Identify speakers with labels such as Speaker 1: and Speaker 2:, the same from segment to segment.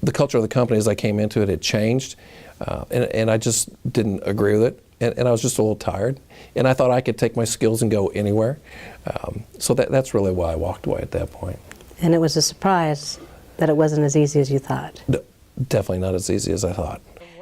Speaker 1: the culture of the company as I came into it had changed, and I just didn't agree with it. And I was just a little tired, and I thought I could take my skills and go anywhere. So that's really why I walked away at that point.
Speaker 2: And it was a surprise that it wasn't as easy as you thought.
Speaker 1: Definitely not as easy as I thought.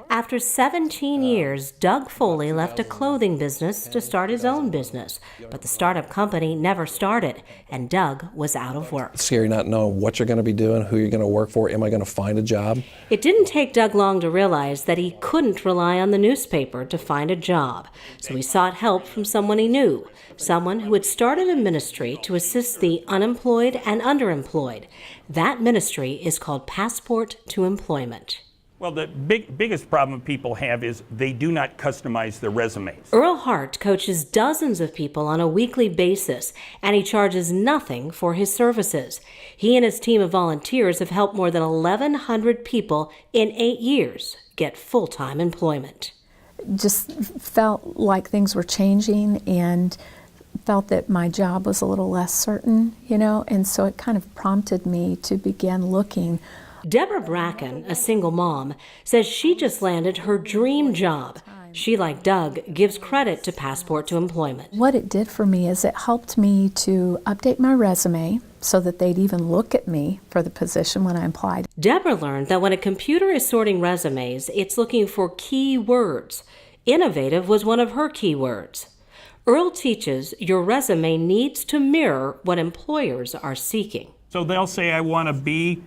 Speaker 3: After 17 years, Doug Foley left a clothing business to start his own business. But the startup company never started, and Doug was out of work.
Speaker 1: It's scary not knowing what you're going to be doing, who you're going to work for, am I going to find a job?
Speaker 3: It didn't take Doug long to realize that he couldn't rely on the newspaper to find a job. So he sought help from someone he knew, someone who had started a ministry to assist the unemployed and underemployed. That ministry is called Passport to Employment.
Speaker 4: Well, the biggest problem people have is they do not customize their resumes.
Speaker 3: Earle Hart coaches dozens of people on a weekly basis, and he charges nothing for his services. He and his team of volunteers have helped more than 1,100 people in 8 years get full-time employment.
Speaker 5: Just felt like things were changing and felt that my job was a little less certain, and so it kind of prompted me to begin looking.
Speaker 3: Debra Bracken, a single mom, says she just landed her dream job. She, like Doug, gives credit to Passport to Employment.
Speaker 5: What it did for me is it helped me to update my resume so that they'd even look at me for the position when I applied.
Speaker 3: Debra learned that when a computer is sorting resumes, it's looking for key words. Innovative was one of her key words. Earle teaches your resume needs to mirror what employers are seeking.
Speaker 4: So they'll say, I want to be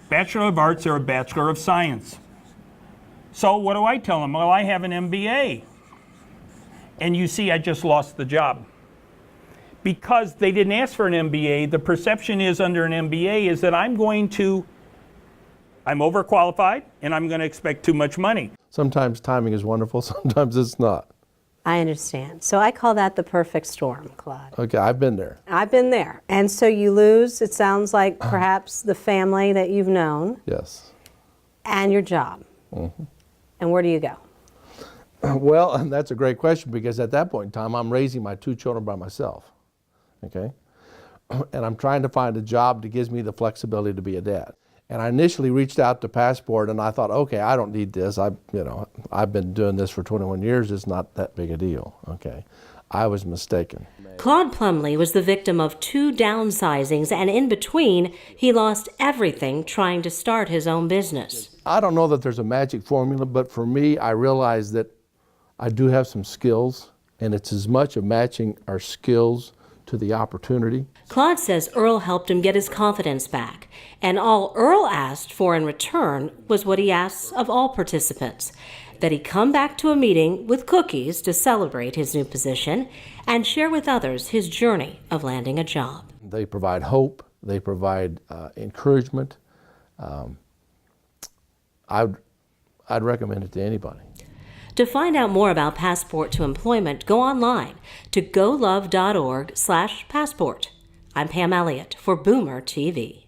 Speaker 4: Bachelor of Arts or a Bachelor of Science. So what do I tell them? Well, I have an MBA. And you see, I just lost the job. Because they didn't ask for an MBA, the perception is under an MBA is that I'm overqualified and I'm going to expect too much money.
Speaker 1: Sometimes timing is wonderful, sometimes it's not.
Speaker 2: I understand. So I call that the perfect storm, Claude.
Speaker 1: Okay, I've been there.
Speaker 2: I've been there. And so you lose, it sounds like, perhaps the family that you've known.
Speaker 1: Yes.
Speaker 2: And your job.
Speaker 1: Mm-hmm.
Speaker 2: And where do you go?
Speaker 1: Well, that's a great question, because at that point in time, I'm raising my 2 children by myself, okay? And I'm trying to find a job that gives me the flexibility to be a dad. And I initially reached out to Passport, and I thought, okay, I don't need this. I've been doing this for 21 years. It's not that big a deal, okay? I was mistaken.
Speaker 3: Claude Plumlee was the victim of 2 downsizings, and in between, he lost everything trying to start his own business.
Speaker 1: I don't know that there's a magic formula, but for me, I realized that I do have some skills, and it's as much of matching our skills to the opportunity.
Speaker 3: Claude says Earle helped him get his confidence back, and all Earle asked for in return was what he asks of all participants, that he come back to a meeting with cookies to celebrate his new position and share with others his journey of landing a job.
Speaker 1: They provide hope, they provide encouragement. I'd recommend it to anybody.
Speaker 3: To find out more about Passport to Employment, go online to golove.org/passport. I'm Pam Elliott for Boomer TV.